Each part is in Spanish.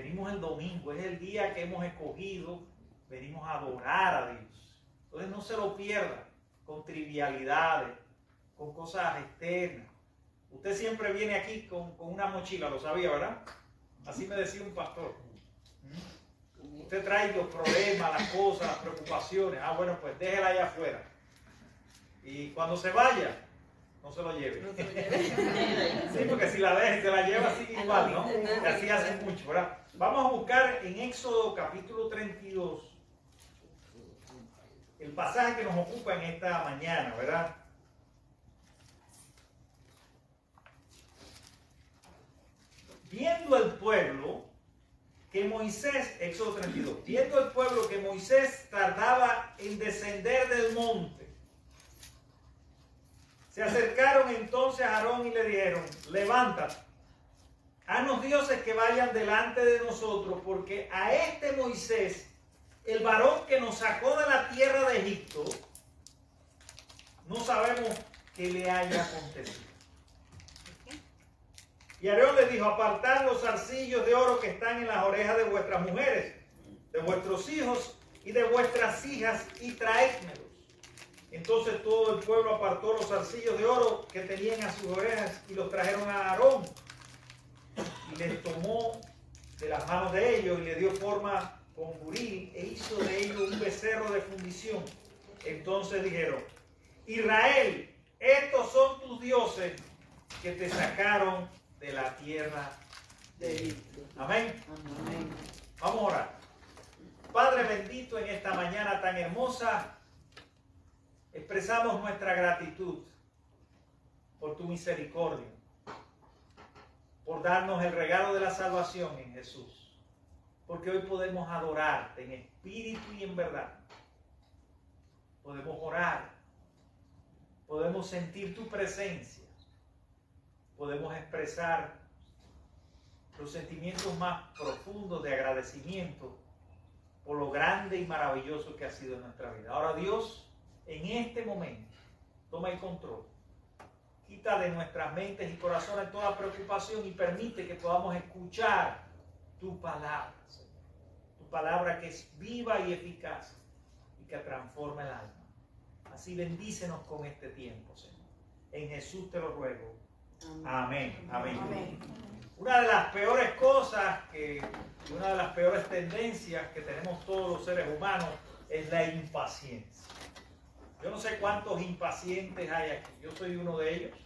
venimos el domingo, es el día que hemos escogido, venimos a adorar a Dios. Entonces no se lo pierda con trivialidades, con cosas externas. Usted siempre viene aquí con una mochila, lo sabía, ¿verdad? Así me decía un pastor. Usted trae los problemas, las cosas, las preocupaciones. Ah, bueno, pues déjela allá afuera. Y cuando se vaya, no se lo lleve. Sí, porque si la deja y se la lleva así igual, ¿no? Que así hacen mucho, ¿verdad? Vamos a buscar en Éxodo capítulo 32 el pasaje que nos ocupa en esta mañana, ¿verdad? Viendo el pueblo que Moisés, Éxodo 32, viendo el pueblo que Moisés tardaba en descender del monte, se acercaron entonces a Aarón y le dijeron: levántate, haznos dioses que vayan delante de nosotros, porque a este Moisés, el varón que nos sacó de la tierra de Egipto, no sabemos qué le haya acontecido. Y Aarón les dijo: apartad los zarcillos de oro que están en las orejas de vuestras mujeres, de vuestros hijos y de vuestras hijas, y traédmelos. Entonces todo el pueblo apartó los zarcillos de oro que tenían a sus orejas y los trajeron a Aarón. Y les tomó de las manos de ellos y le dio forma con buril e hizo de ellos un becerro de fundición. Entonces dijeron: Israel, estos son tus dioses que te sacaron de la tierra de Egipto. Amén. Amén. Vamos a orar. Padre bendito, en esta mañana tan hermosa, expresamos nuestra gratitud por tu misericordia, por darnos el regalo de la salvación en Jesús, porque hoy podemos adorarte en espíritu y en verdad. Podemos orar, podemos sentir tu presencia, podemos expresar los sentimientos más profundos de agradecimiento por lo grande y maravilloso que ha sido en nuestra vida. Ahora, Dios, en este momento, toma el control. Quita de nuestras mentes y corazones toda preocupación y permite que podamos escuchar tu palabra, Señor. Tu palabra que es viva y eficaz y que transforma el alma. Así bendícenos con este tiempo, Señor. En Jesús te lo ruego. Amén. Amén. Amén. Una de las peores cosas, una de las peores tendencias que tenemos todos los seres humanos es la impaciencia. Yo no sé cuántos impacientes hay aquí. Yo soy uno de ellos.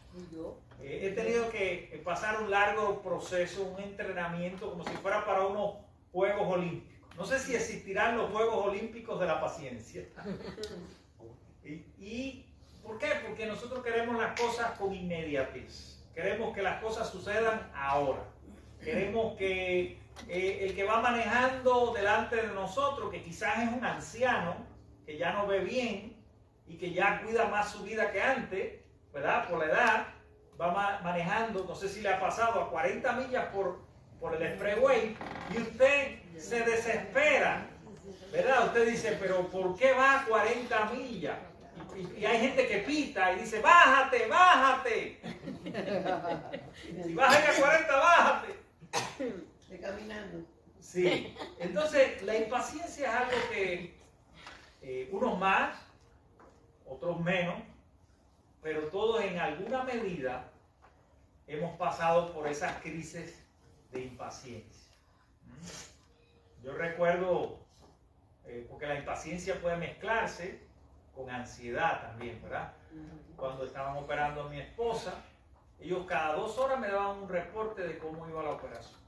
He tenido que pasar un largo proceso, un entrenamiento, como si fuera para unos Juegos Olímpicos. No sé si existirán los Juegos Olímpicos de la paciencia. ¿Y por qué? Porque nosotros queremos las cosas con inmediatez. Queremos que las cosas sucedan ahora. Queremos que el que va manejando delante de nosotros, que quizás es un anciano, que ya no ve bien y que ya cuida más su vida que antes, ¿verdad? Por la edad, va manejando, no sé si le ha pasado, a 40 millas por el expressway, y usted se desespera, ¿verdad? Usted dice: pero ¿por qué va a 40 millas? Y hay gente que pita y dice: bájate, bájate. Si vas a ir a 40, bájate. De caminando. Sí. Entonces, la impaciencia es algo que unos más, otros menos, pero todos en alguna medida hemos pasado por esas crisis de impaciencia. Yo recuerdo, porque la impaciencia puede mezclarse con ansiedad también, ¿verdad? Cuando estaban operando a mi esposa, ellos cada 2 horas me daban un reporte de cómo iba la operación.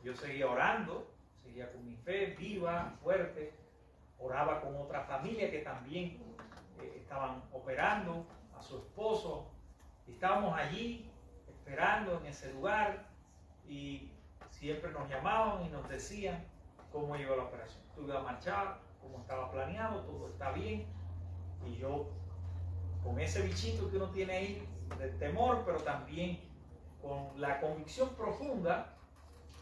Yo seguía orando, seguía con mi fe viva, fuerte, oraba con otra familia que también estaban operando a su esposo. Estábamos allí esperando en ese lugar y siempre nos llamaban y nos decían cómo iba la operación. Todo iba a marchar como estaba planeado, todo está bien. Y yo, con ese bichito que uno tiene ahí de temor, pero también con la convicción profunda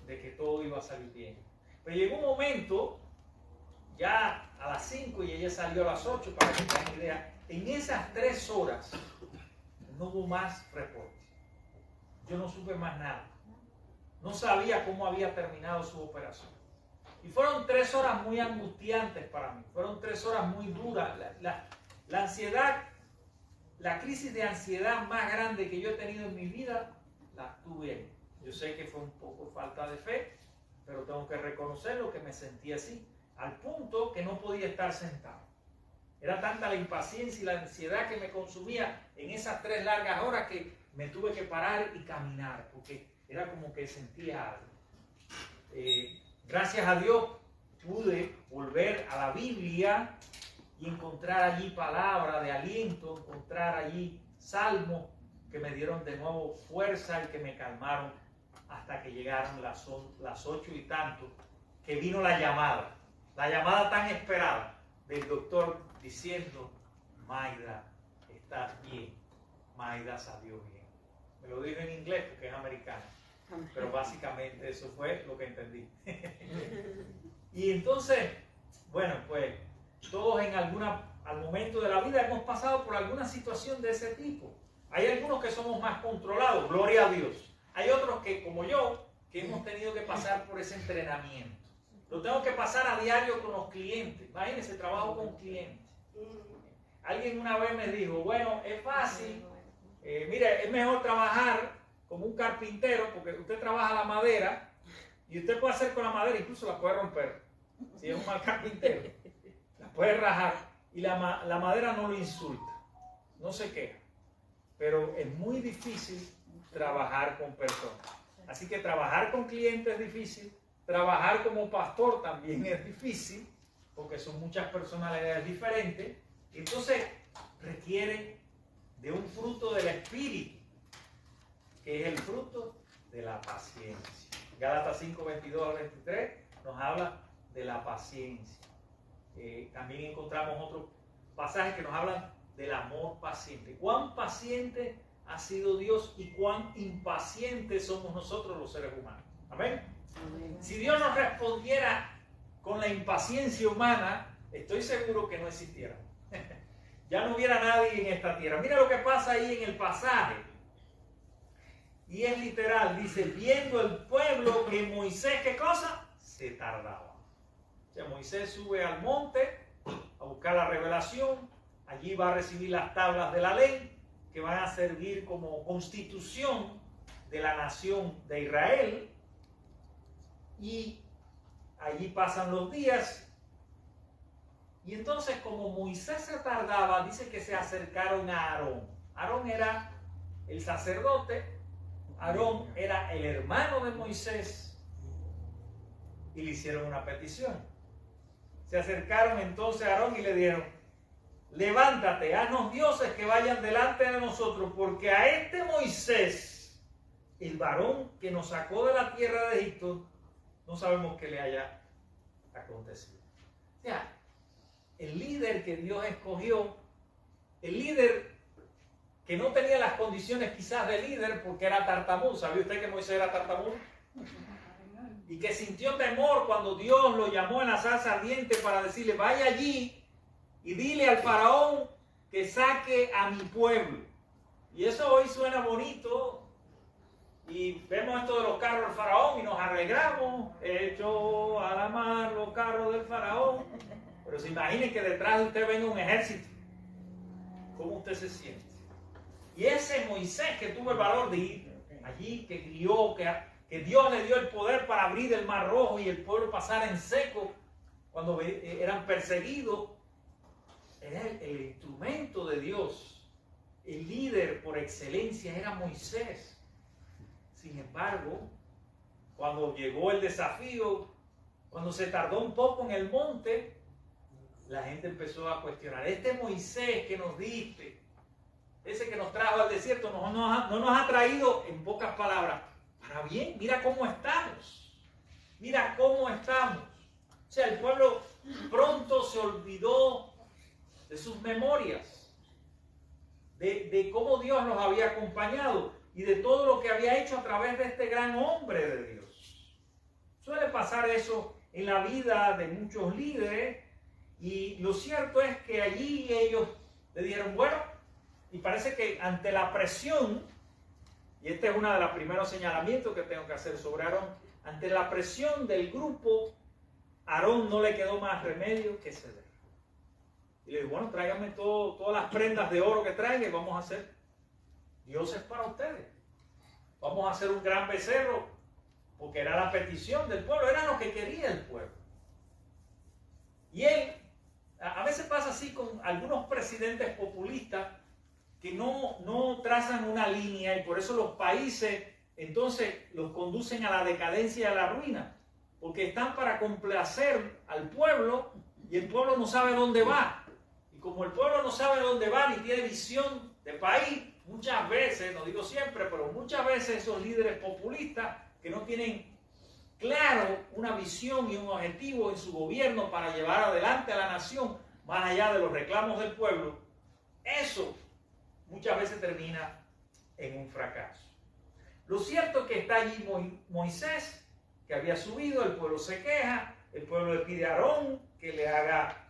de que todo iba a salir bien. Pero llegó un momento, ya a las 5 y ella salió a las 8, para que tengan idea. En esas 3 horas no hubo más reportes. Yo no supe más nada. no sabía cómo había terminado su operación. Y fueron 3 horas muy angustiantes para mí, fueron 3 horas muy duras. La ansiedad, la crisis de ansiedad más grande que yo he tenido en mi vida, la tuve ahí. Yo sé que fue un poco falta de fe, pero tengo que reconocerlo, que me sentí así, al punto que no podía estar sentado. Era tanta la impaciencia y la ansiedad que me consumía en esas 3 largas horas que me tuve que parar y caminar, porque era como que sentía algo. Gracias a Dios pude volver a la Biblia y encontrar allí palabras de aliento, encontrar allí salmos que me dieron de nuevo fuerza y que me calmaron hasta que llegaron las 8 y tanto, que vino la llamada tan esperada del doctor diciendo: Maida, estás bien. Maida salió bien. Me lo dijo en inglés porque es americano, pero básicamente eso fue lo que entendí. Y entonces, bueno, pues todos al momento de la vida hemos pasado por alguna situación de ese tipo. Hay algunos que somos más controlados, gloria a Dios. Hay otros que, como yo, que hemos tenido que pasar por ese entrenamiento. Lo tengo que pasar a diario con los clientes. Imagínense, trabajo con clientes. Alguien una vez me dijo: bueno, es fácil, mire, es mejor trabajar como un carpintero, porque usted trabaja la madera y usted puede hacer con la madera, incluso la puede romper. Si es un mal carpintero, la puede rajar y la madera no lo insulta, no se queja. Pero es muy difícil trabajar con personas. Así que trabajar con clientes es difícil, trabajar como pastor también es difícil, porque son muchas personalidades diferentes. Entonces requiere de un fruto del Espíritu, que es el fruto de la paciencia. Gálatas 5, 22 al 23 nos habla de la paciencia. También encontramos otros pasajes que nos hablan del amor paciente. ¿Cuán paciente ha sido Dios y cuán impacientes somos nosotros los seres humanos? Amén. Amén. Si Dios nos respondiera con la impaciencia humana, estoy seguro que no existiera. Ya no hubiera nadie en esta tierra. Mira lo que pasa ahí en el pasaje. Y es literal, dice: viendo el pueblo que Moisés, ¿qué cosa? Se tardaba. O sea, Moisés sube al monte a buscar la revelación. Allí va a recibir las tablas de la ley, que van a servir como constitución de la nación de Israel. Y allí pasan los días. Y entonces, como Moisés se tardaba, dice que se acercaron a Aarón. Aarón era el sacerdote, Aarón era el hermano de Moisés, y le hicieron una petición. Se acercaron entonces a Aarón y le dijeron: levántate, haznos dioses que vayan delante de nosotros, porque a este Moisés, el varón que nos sacó de la tierra de Egipto, no sabemos qué le haya acontecido. O sea, el líder que Dios escogió, el líder que no tenía las condiciones quizás de líder porque era tartamudo. ¿Sabía usted que Moisés era tartamudo? Y que sintió temor cuando Dios lo llamó en la zarza ardiente para decirle: vaya allí y dile al faraón que saque a mi pueblo. Y eso hoy suena bonito. Y vemos esto de los carros del faraón y nos alegramos. Echó a la mar los carros del faraón. Pero se imaginen que detrás de usted venga un ejército. ¿Cómo usted se siente? Y ese Moisés que tuvo el valor de ir allí, que guió, que Dios le dio el poder para abrir el mar rojo y el pueblo pasar en seco cuando eran perseguidos, era el instrumento de Dios. El líder por excelencia era Moisés. Sin embargo, cuando llegó el desafío, cuando se tardó un poco en el monte, la gente empezó a cuestionar: este Moisés que nos diste, ese que nos trajo al desierto, no nos ha traído, en pocas palabras, para bien. Mira cómo estamos. Mira cómo estamos. O sea, el pueblo pronto se olvidó de sus memorias, de cómo Dios los había acompañado y de todo lo que había hecho a través de este gran hombre de Dios. Suele pasar eso en la vida de muchos líderes, y lo cierto es que allí ellos le dijeron: bueno, y parece que ante la presión y este es uno de los primeros señalamientos que tengo que hacer sobre Aarón, ante la presión del grupo, Aarón no le quedó más remedio que ceder. Y le dijo, bueno, tráigame todas las prendas de oro que traigan y vamos a hacer. Dios es para ustedes. Vamos a hacer un gran becerro, porque era la petición del pueblo, era lo que quería el pueblo. Y él, a veces pasa así con algunos presidentes populistas que no trazan una línea y por eso los países entonces los conducen a la decadencia y a la ruina, porque están para complacer al pueblo y el pueblo no sabe dónde va. Y como el pueblo no sabe dónde va ni tiene visión de país, muchas veces, no digo siempre, pero muchas veces esos líderes populistas que no tienen claro una visión y un objetivo en su gobierno para llevar adelante a la nación, más allá de los reclamos del pueblo, eso muchas veces termina en un fracaso. Lo cierto es que está allí Moisés, que había subido, el pueblo se queja, el pueblo le pide a Aarón que le haga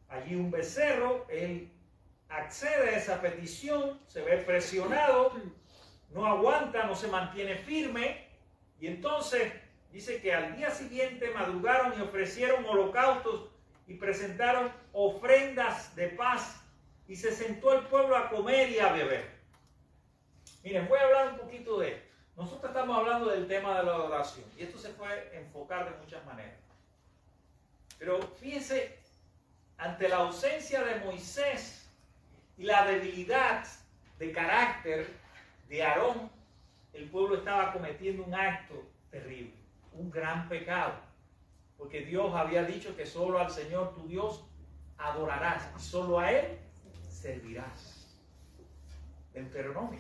allí un becerro, él accede a esa petición, se ve presionado, no aguanta, no se mantiene firme, y entonces dice que al día siguiente madrugaron y ofrecieron holocaustos y presentaron ofrendas de paz, y se sentó el pueblo a comer y a beber. Miren, voy a hablar un poquito de esto. Nosotros estamos hablando del tema de la adoración, y esto se puede enfocar de muchas maneras. Pero fíjense, ante la ausencia de Moisés y la debilidad de carácter de Aarón, el pueblo estaba cometiendo un acto terrible, un gran pecado, porque Dios había dicho que solo al Señor tu Dios adorarás y solo a Él servirás. Deuteronomio.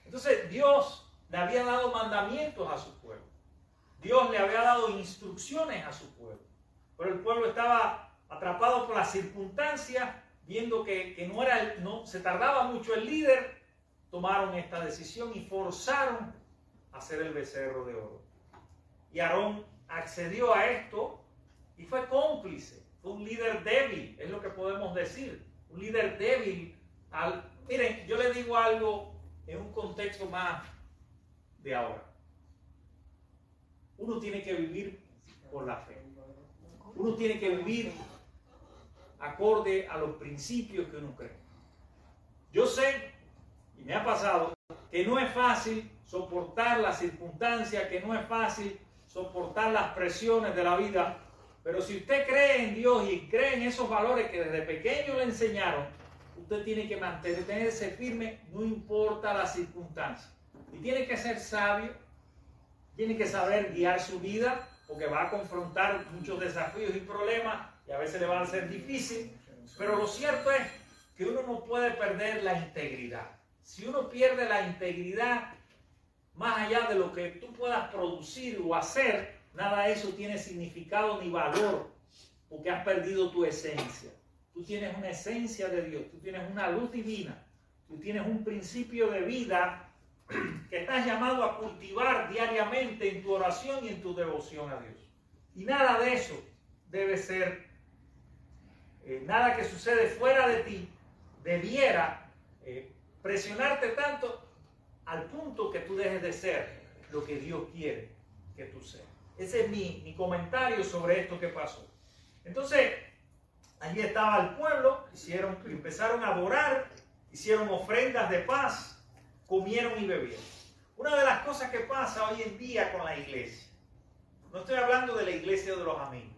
Entonces Dios le había dado mandamientos a su pueblo. Dios le había dado instrucciones a su pueblo. Pero el pueblo estaba atrapado por las circunstancias, viendo que no se tardaba mucho el líder, tomaron esta decisión y forzaron a hacer el becerro de oro. Y Aarón accedió a esto y fue cómplice. Fue un líder débil, es lo que podemos decir. Un líder débil. Miren, yo le digo algo en un contexto más de ahora. Uno tiene que vivir por la fe. Uno tiene que vivir acorde a los principios que uno cree. Yo sé, y me ha pasado, que no es fácil soportar las circunstancias, que no es fácil soportar las presiones de la vida, pero si usted cree en Dios y cree en esos valores que desde pequeño le enseñaron, usted tiene que mantenerse firme, no importa las circunstancias. Y tiene que ser sabio, tiene que saber guiar su vida, porque va a confrontar muchos desafíos y problemas, y a veces le va a ser difícil, pero lo cierto es que uno no puede perder la integridad. Si uno pierde la integridad, más allá de lo que tú puedas producir o hacer, nada de eso tiene significado ni valor, porque has perdido tu esencia. Tú tienes una esencia de Dios, tú tienes una luz divina, tú tienes un principio de vida que estás llamado a cultivar diariamente en tu oración y en tu devoción a Dios. Y nada de eso debe ser, nada que sucede fuera de ti debiera presionarte tanto al punto que tú dejes de ser lo que Dios quiere que tú seas. Ese es mi comentario sobre esto que pasó. Entonces, allí estaba el pueblo, empezaron a adorar, hicieron ofrendas de paz, comieron y bebieron. Una de las cosas que pasa hoy en día con la iglesia, no estoy hablando de la iglesia de los amigos.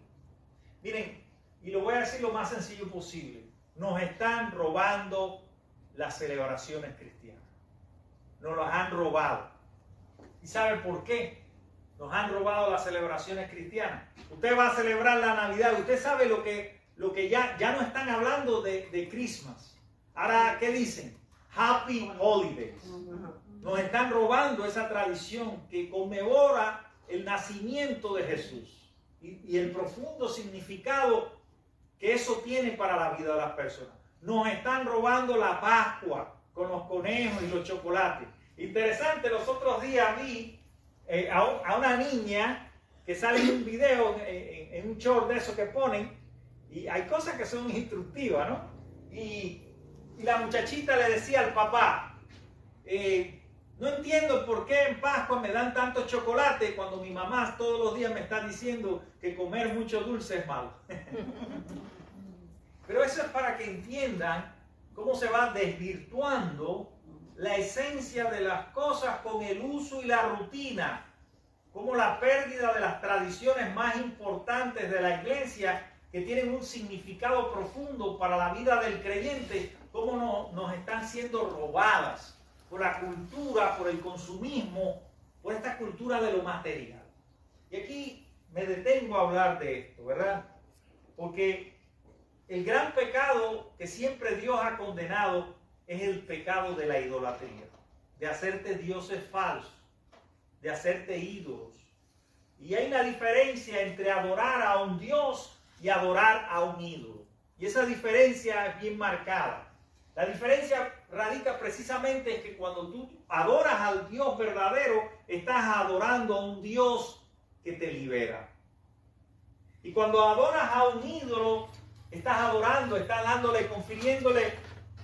Miren, y lo voy a decir lo más sencillo posible, nos están robando las celebraciones cristianas. Nos las han robado. ¿Y saben por qué? Nos han robado las celebraciones cristianas. Usted va a celebrar la Navidad, usted sabe lo que ya no están hablando de Christmas. Ahora, ¿qué dicen? Happy Holidays. Nos están robando esa tradición que conmemora el nacimiento de Jesús y el profundo significado que eso tiene para la vida de las personas. Nos están robando la Pascua con los conejos y los chocolates. Interesante, los otros días vi a una niña que sale en un video, en un short de eso que ponen, y hay cosas que son instructivas, ¿no? Y la muchachita le decía al papá, No entiendo por qué en Pascua me dan tanto chocolate cuando mi mamá todos los días me está diciendo que comer mucho dulce es malo. Pero eso es para que entiendan cómo se va desvirtuando la esencia de las cosas con el uso y la rutina. Como la pérdida de las tradiciones más importantes de la iglesia, que tienen un significado profundo para la vida del creyente, cómo nos están siendo robadas por la cultura, por el consumismo, por esta cultura de lo material. Y aquí me detengo a hablar de esto, ¿verdad? Porque el gran pecado que siempre Dios ha condenado es el pecado de la idolatría, de hacerte dioses falsos, de hacerte ídolos. Y hay una diferencia entre adorar a un Dios y adorar a un ídolo. Y esa diferencia es bien marcada. La diferencia radica precisamente en que cuando tú adoras al Dios verdadero, estás adorando a un Dios que te libera. Y cuando adoras a un ídolo, estás adorando, estás dándole, confiriéndole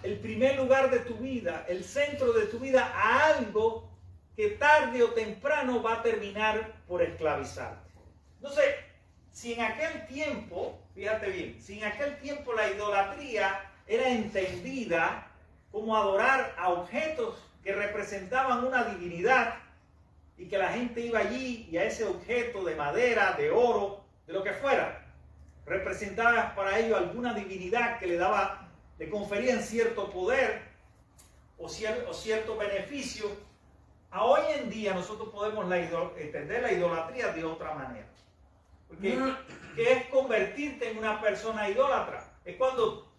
el primer lugar de tu vida, el centro de tu vida a algo que tarde o temprano va a terminar por esclavizarte. No sé, si en aquel tiempo, fíjate bien, si en aquel tiempo la idolatría era entendida como adorar a objetos que representaban una divinidad y que la gente iba allí y a ese objeto de madera, de oro, de lo que fuera, representaba para ellos alguna divinidad que le conferían cierto poder o cierto beneficio. A hoy en día nosotros podemos entender la idolatría de otra manera. Porque ¿qué es convertirte en una persona idólatra? Es cuando,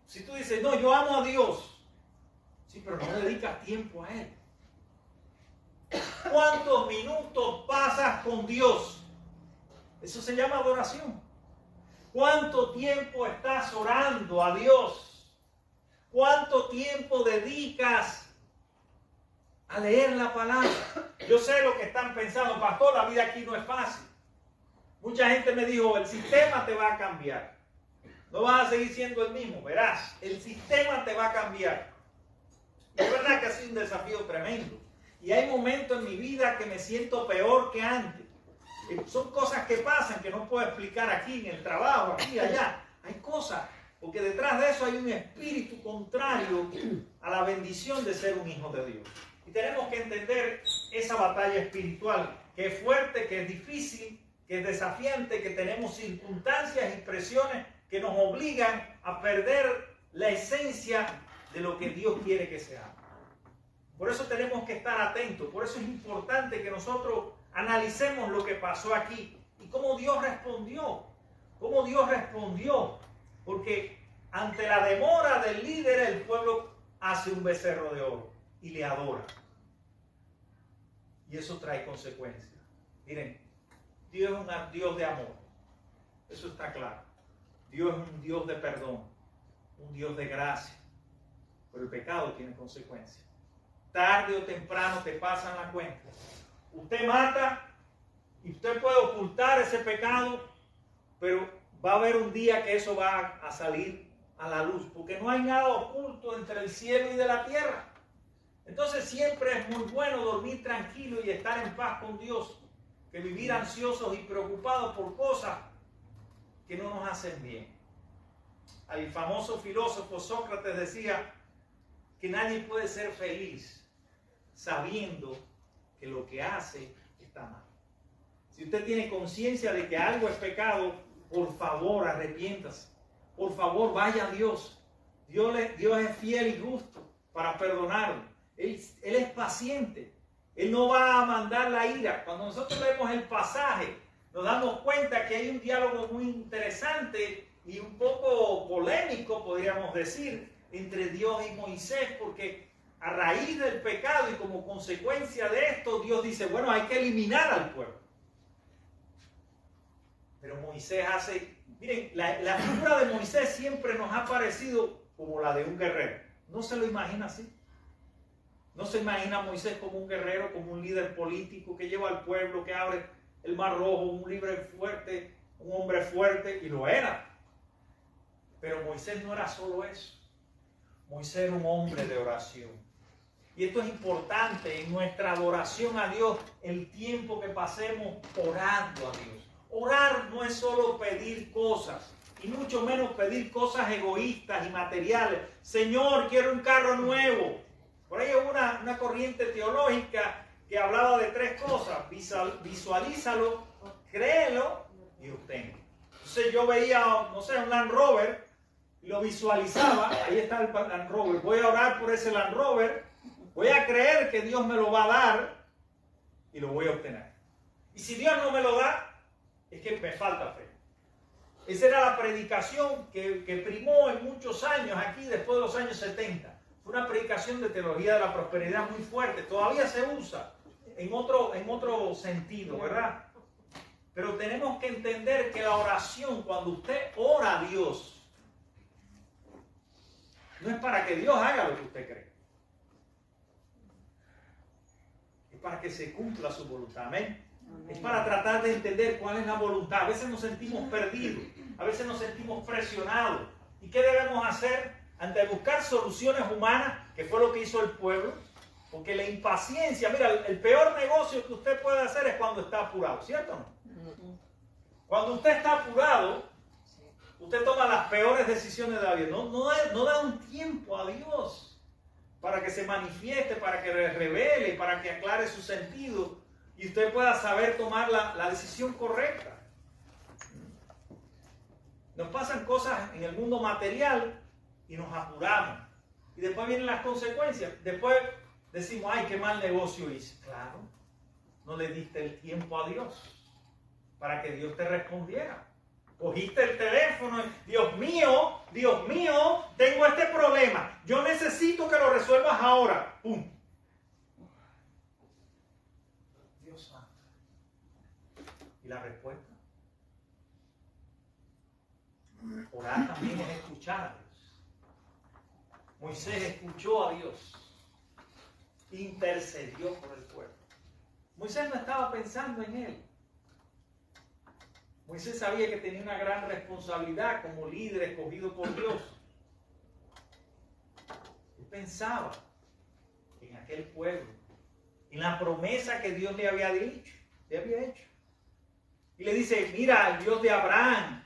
si tú dices, no, yo amo a Dios, sí, pero no dedicas tiempo a Él. ¿Cuántos minutos pasas con Dios? Eso se llama adoración. ¿Cuánto tiempo estás orando a Dios? ¿Cuánto tiempo dedicas a leer la palabra? Yo sé lo que están pensando, pastor, la vida aquí no es fácil. Mucha gente me dijo, el sistema te va a cambiar. No vas a seguir siendo el mismo, verás, el sistema te va a cambiar. Es verdad que ha sido un desafío tremendo. Y hay momentos en mi vida que me siento peor que antes. Son cosas que pasan que no puedo explicar aquí, en el trabajo, aquí, allá. Hay cosas, porque detrás de eso hay un espíritu contrario a la bendición de ser un hijo de Dios. Y tenemos que entender esa batalla espiritual, que es fuerte, que es difícil, que es desafiante, que tenemos circunstancias y presiones que nos obligan a perder la esencia de lo que Dios quiere que seamos. Por eso tenemos que estar atentos, por eso es importante que nosotros analicemos lo que pasó aquí y cómo Dios respondió. Cómo Dios respondió, porque ante la demora del líder, el pueblo hace un becerro de oro y le adora. Y eso trae consecuencias. Miren, Dios es un Dios de amor. Eso está claro. Dios es un Dios de perdón, un Dios de gracia. Pero el pecado tiene consecuencias. Tarde o temprano te pasan la cuenta. Usted mata y usted puede ocultar ese pecado, pero va a haber un día que eso va a salir a la luz, porque no hay nada oculto entre el cielo y de la tierra. Entonces siempre es muy bueno dormir tranquilo y estar en paz con Dios, que vivir ansiosos y preocupados por cosas que no nos hacen bien. El famoso filósofo Sócrates decía que nadie puede ser feliz sabiendo que lo que hace está mal. Si usted tiene conciencia de que algo es pecado, por favor arrepiéntase. Por favor vaya a Dios. Dios es fiel y justo para perdonarlo. Él es paciente. Él no va a mandar la ira. Cuando nosotros leemos el pasaje, nos damos cuenta que hay un diálogo muy interesante y un poco polémico, podríamos decir, entre Dios y Moisés, porque a raíz del pecado y como consecuencia de esto, Dios dice, bueno, hay que eliminar al pueblo. Pero Moisés miren, la figura de Moisés siempre nos ha parecido como la de un guerrero. ¿No se lo imagina así? ¿No se imagina a Moisés como un guerrero, como un líder político que lleva al pueblo, que abre el mar rojo, un líder fuerte, un hombre fuerte? Y lo era. Pero Moisés no era solo eso. Moisés era un hombre de oración. Y esto es importante en nuestra adoración a Dios, el tiempo que pasemos orando a Dios. Orar no es solo pedir cosas, y mucho menos pedir cosas egoístas y materiales. Señor, quiero un carro nuevo. Por ahí hay una corriente teológica que hablaba de 3 cosas. Visualízalo, créelo y obténlo. Entonces yo veía, no sé, un Land Rover y lo visualizaba. Ahí está el Land Rover. Voy a orar por ese Land Rover. Voy a creer que Dios me lo va a dar y lo voy a obtener. Y si Dios no me lo da, es que me falta fe. Esa era la predicación que primó en muchos años aquí, después de los años 70. Fue una predicación de teología de la prosperidad muy fuerte. Todavía se usa en otro sentido, ¿verdad? Pero tenemos que entender que la oración, cuando usted ora a Dios, no es para que Dios haga lo que usted cree. Es para que se cumpla su voluntad. Amén. Es para tratar de entender cuál es la voluntad. A veces nos sentimos perdidos, a veces nos sentimos presionados. ¿Y qué debemos hacer ante buscar soluciones humanas? Que fue lo que hizo el pueblo. Porque la impaciencia, mira, el peor negocio que usted puede hacer es cuando está apurado, ¿cierto o no? Cuando usted está apurado, usted toma las peores decisiones de la vida. No da un tiempo a Dios para que se manifieste, para que revele, para que aclare su sentido y usted pueda saber tomar la decisión correcta. Nos pasan cosas en el mundo material y nos apuramos. Y después vienen las consecuencias. Después decimos, ay, qué mal negocio hice. Claro, no le diste el tiempo a Dios para que Dios te respondiera. Cogiste el teléfono, Dios mío, tengo este problema. Yo necesito que lo resuelvas ahora. ¡Pum! Dios santo. ¿Y la respuesta? Orar también es escuchar a Dios. Moisés escuchó a Dios. Intercedió por el pueblo. Moisés no estaba pensando en él. Moisés sabía que tenía una gran responsabilidad como líder escogido por Dios. Él pensaba en aquel pueblo, en la promesa que Dios le había dicho, le había hecho. Y le dice, mira, el Dios de Abraham,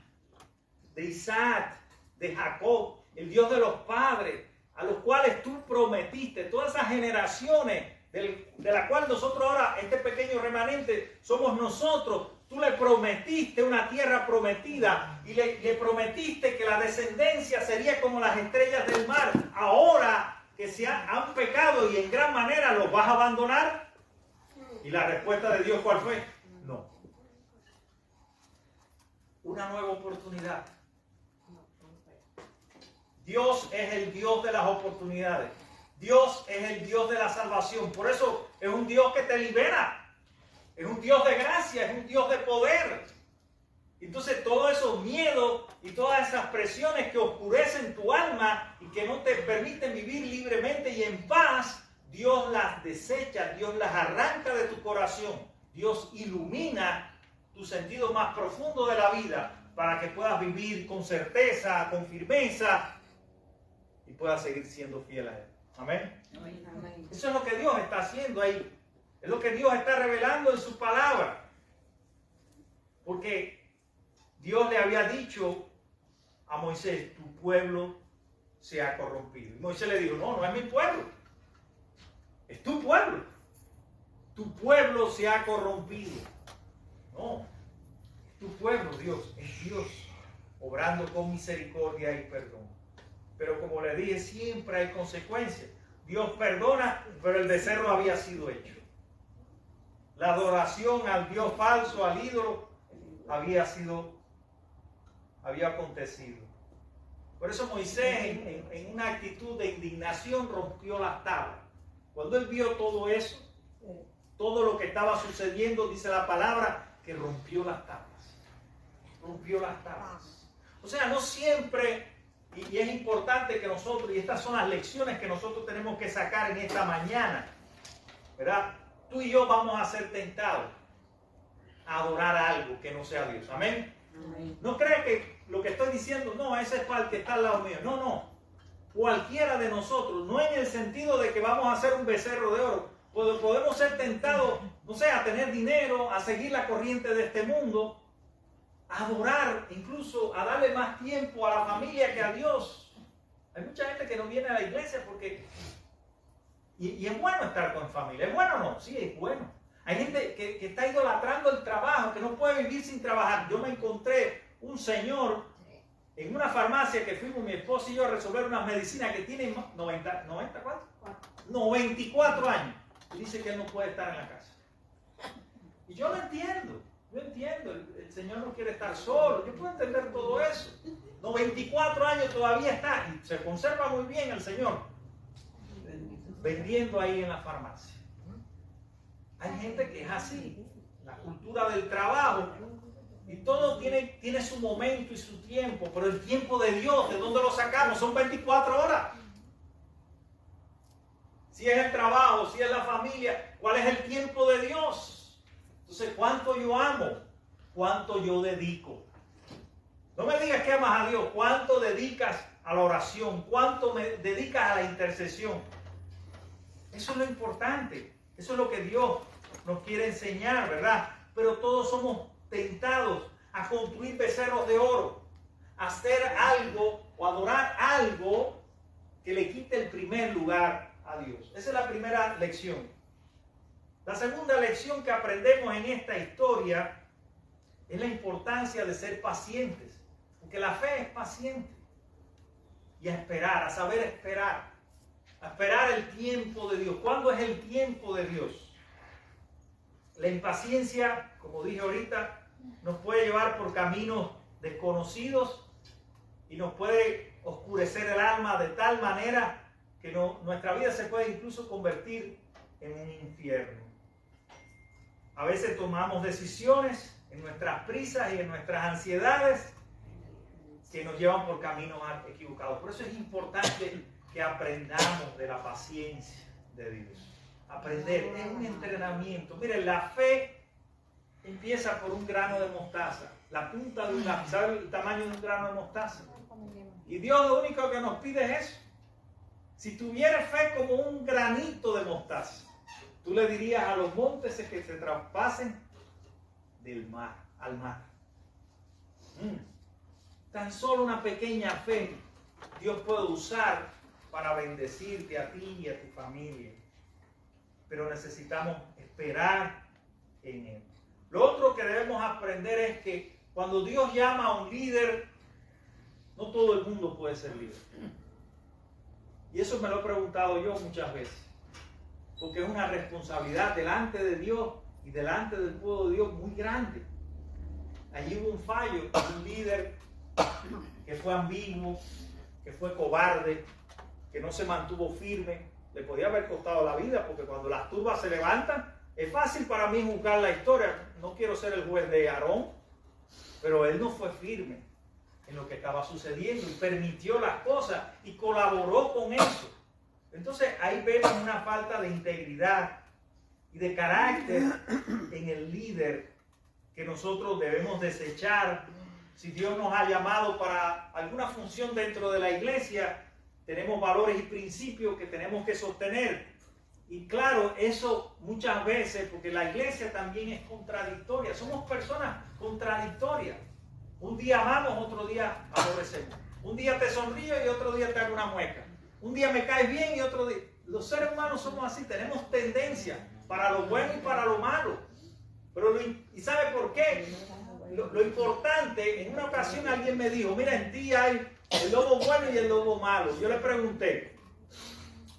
de Isaac, de Jacob, el Dios de los padres, a los cuales tú prometiste, todas esas generaciones de la cual nosotros ahora, este pequeño remanente, somos nosotros. Tú le prometiste una tierra prometida y le prometiste que la descendencia sería como las estrellas del mar. Ahora que se han pecado y en gran manera, ¿los vas a abandonar? Y la respuesta de Dios, ¿cuál fue? No. Una nueva oportunidad. Dios es el Dios de las oportunidades. Dios es el Dios de la salvación. Por eso es un Dios que te libera. Es un Dios de gracia, es un Dios de poder. Entonces todos esos miedos y todas esas presiones que oscurecen tu alma y que no te permiten vivir libremente y en paz, Dios las desecha, Dios las arranca de tu corazón. Dios ilumina tu sentido más profundo de la vida para que puedas vivir con certeza, con firmeza y puedas seguir siendo fiel a Él. Amén. Amén. Eso es lo que Dios está haciendo ahí. Es lo que Dios está revelando en su palabra. Porque Dios le había dicho a Moisés, tu pueblo se ha corrompido. Y Moisés le dijo, no es mi pueblo. Es tu pueblo. Tu pueblo se ha corrompido. No, es tu pueblo, Dios. Es Dios obrando con misericordia y perdón. Pero como le dije, siempre hay consecuencias. Dios perdona, pero el becerro había sido hecho. La adoración al Dios falso, al ídolo, había acontecido. Por eso Moisés, en una actitud de indignación, rompió las tablas. Cuando él vio todo eso, todo lo que estaba sucediendo, dice la palabra, que rompió las tablas. Rompió las tablas. O sea, no siempre, y es importante que nosotros, y estas son las lecciones que nosotros tenemos que sacar en esta mañana, ¿verdad? Tú y yo vamos a ser tentados a adorar a algo que no sea Dios. Amén. Amén. No creas que lo que estoy diciendo, no, ese es para el que está al lado mío. No. cualquiera de nosotros, no en el sentido de que vamos a hacer un becerro de oro, podemos ser tentados, no sé, a tener dinero, a seguir la corriente de este mundo, a adorar, incluso a darle más tiempo a la familia que a Dios. Hay mucha gente que no viene a la iglesia porque... Y es bueno estar con familia. ¿Es bueno o no? Sí, es bueno. Hay gente que está idolatrando el trabajo, que no puede vivir sin trabajar. Yo me encontré un señor en una farmacia que fuimos mi esposo y yo a resolver unas medicinas que tiene 94 años. Y dice que él no puede estar en la casa. Y yo lo entiendo. Yo entiendo. El Señor no quiere estar solo. Yo puedo entender todo eso. 94 años todavía está. Y se conserva muy bien el Señor. Vendiendo ahí en la farmacia. Hay gente que es así. La cultura del trabajo. Y todo tiene su momento y su tiempo. Pero el tiempo de Dios, ¿de dónde lo sacamos? Son 24 horas. Si es el trabajo, si es la familia, ¿cuál es el tiempo de Dios? Entonces, ¿cuánto yo amo? ¿Cuánto yo dedico? No me digas que amas a Dios. ¿Cuánto dedicas a la oración? ¿Cuánto me dedicas a la intercesión? Eso es lo importante. Eso es lo que Dios nos quiere enseñar, ¿verdad? Pero todos somos tentados a construir becerros de oro, a hacer algo o adorar algo que le quite el primer lugar a Dios. Esa es la primera lección. La segunda lección que aprendemos en esta historia es la importancia de ser pacientes, porque la fe es paciente, y a esperar, a saber esperar, a esperar el tiempo de Dios. ¿Cuándo es el tiempo de Dios? La impaciencia, como dije ahorita, nos puede llevar por caminos desconocidos y nos puede oscurecer el alma de tal manera que nuestra vida se puede incluso convertir en un infierno. A veces tomamos decisiones en nuestras prisas y en nuestras ansiedades que nos llevan por caminos equivocados. Por eso es importante que aprendamos de la paciencia de Dios. Aprender es un entrenamiento. Miren, la fe empieza por un grano de mostaza, la punta de un lápiz. ¿Sabe el tamaño de un grano de mostaza? Y Dios lo único que nos pide es eso. Si tuvieras fe como un granito de mostaza, tú le dirías a los montes que se traspasen del mar al mar. Tan solo una pequeña fe Dios puede usar para bendecirte a ti y a tu familia. Pero necesitamos esperar en Él. Lo otro que debemos aprender es que cuando Dios llama a un líder, no todo el mundo puede ser líder. Y eso me lo he preguntado yo muchas veces. Porque es una responsabilidad delante de Dios y delante del pueblo de Dios muy grande. Allí hubo un fallo, un líder que fue ambiguo, que fue cobarde, que no se mantuvo firme. Le podía haber costado la vida, porque cuando las turbas se levantan, es fácil para mí juzgar la historia. No quiero ser el juez de Aarón, pero él no fue firme en lo que estaba sucediendo y permitió las cosas y colaboró con eso. Entonces ahí vemos una falta de integridad y de carácter en el líder que nosotros debemos desechar. Si Dios nos ha llamado para alguna función dentro de la iglesia, tenemos valores y principios que tenemos que sostener. Y claro, eso muchas veces, porque la iglesia también es contradictoria. Somos personas contradictorias. Un día amamos, otro día aborrecemos. Un día te sonrío y otro día te hago una mueca. Un día me caes bien y otro día... Los seres humanos somos así, tenemos tendencia para lo bueno y para lo malo. ¿Y sabe por qué? Lo importante, en una ocasión alguien me dijo, mira, en ti hay el lobo bueno y el lobo malo. Yo le pregunté,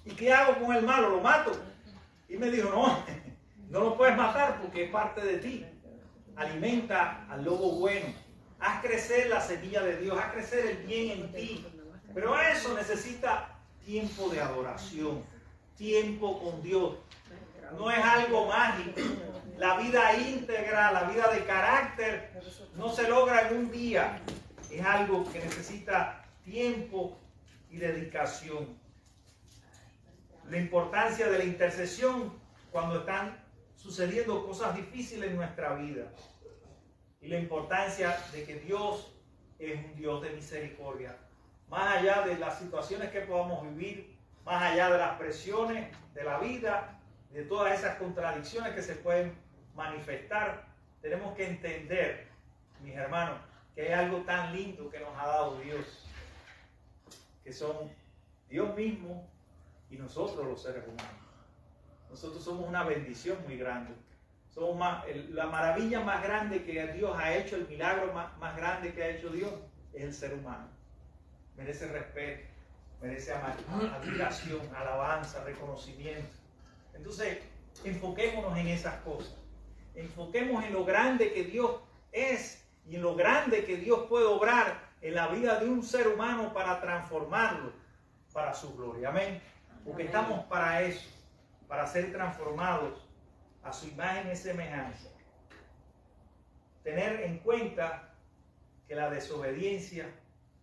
¿y qué hago con el malo? ¿Lo mato? Y me dijo, no lo puedes matar porque es parte de ti. Alimenta al lobo bueno. Haz crecer la semilla de Dios, haz crecer el bien en ti. Pero eso necesita tiempo de adoración, tiempo con Dios. No es algo mágico. La vida íntegra, la vida de carácter, no se logra en un día. Es algo que necesita tiempo y dedicación. La importancia de la intercesión cuando están sucediendo cosas difíciles en nuestra vida. Y la importancia de que Dios es un Dios de misericordia. más allá de las situaciones que podamos vivir, más allá de las presiones de la vida, de todas esas contradicciones que se pueden manifestar, tenemos que entender, mis hermanos, que hay algo tan lindo que nos ha dado Dios, que son Dios mismo y nosotros los seres humanos. Nosotros somos una bendición muy grande. Somos la maravilla más grande que Dios ha hecho, el milagro más grande que ha hecho Dios, es el ser humano. Merece respeto, merece admiración, alabanza, reconocimiento. Entonces, enfoquémonos en esas cosas. Enfoquemos en lo grande que Dios es y en lo grande que Dios puede obrar en la vida de un ser humano para transformarlo para su gloria. Amén. Porque estamos para eso, para ser transformados a su imagen y semejanza. Tener en cuenta que la desobediencia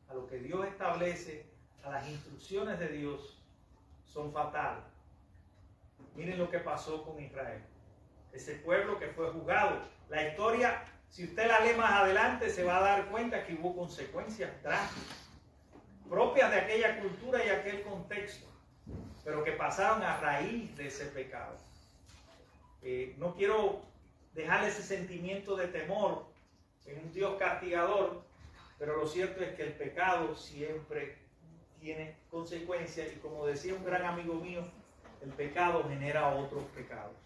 a lo que Dios establece, a las instrucciones de Dios, son fatales. Miren lo que pasó con Israel. Ese pueblo que fue juzgado. La historia, si usted la lee más adelante, se va a dar cuenta que hubo consecuencias drásticas, propias de aquella cultura y aquel contexto, pero que pasaron a raíz de ese pecado. No quiero dejarle ese sentimiento de temor en un Dios castigador, pero lo cierto es que el pecado siempre tiene consecuencias y, como decía un gran amigo mío, el pecado genera otros pecados.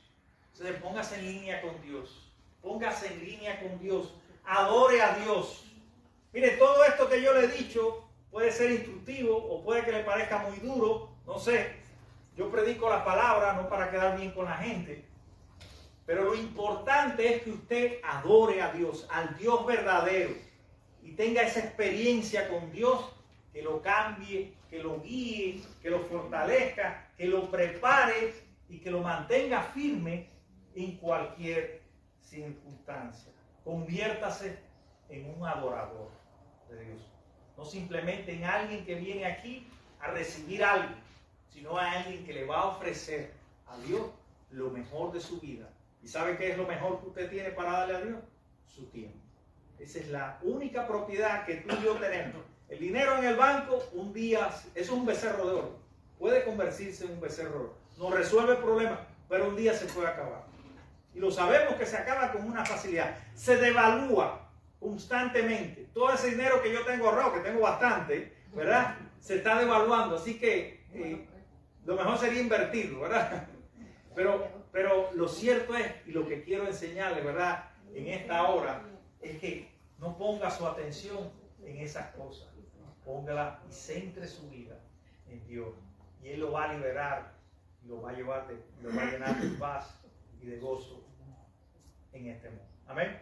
Entonces póngase en línea con Dios, póngase en línea con Dios, adore a Dios. Mire, todo esto que yo le he dicho puede ser instructivo o puede que le parezca muy duro, no sé. Yo predico la palabra no para quedar bien con la gente, pero lo importante es que usted adore a Dios, al Dios verdadero, y tenga esa experiencia con Dios que lo cambie, que lo guíe, que lo fortalezca, que lo prepare y que lo mantenga firme en cualquier circunstancia. Conviértase en un adorador de Dios. No simplemente en alguien que viene aquí a recibir algo, sino a alguien que le va a ofrecer a Dios lo mejor de su vida. ¿Y sabe qué es lo mejor que usted tiene para darle a Dios? Su tiempo. Esa es la única propiedad que tú y yo tenemos. El dinero en el banco, un día, eso es un becerro de oro. Puede convertirse en un becerro de oro. No resuelve el problema, pero un día se puede acabar. Y lo sabemos que se acaba con una facilidad. Se devalúa constantemente. Todo ese dinero que yo tengo ahorrado, que tengo bastante, ¿verdad? Se está devaluando. Así que lo mejor sería invertirlo, ¿verdad? Pero lo cierto es, y lo que quiero enseñarle, ¿verdad? En esta hora, es que no ponga su atención en esas cosas. Póngala y centre su vida en Dios. Y Él lo va a liberar, y lo va a llevar, lo va a llenar de paz y de gozo en este mundo. Amén.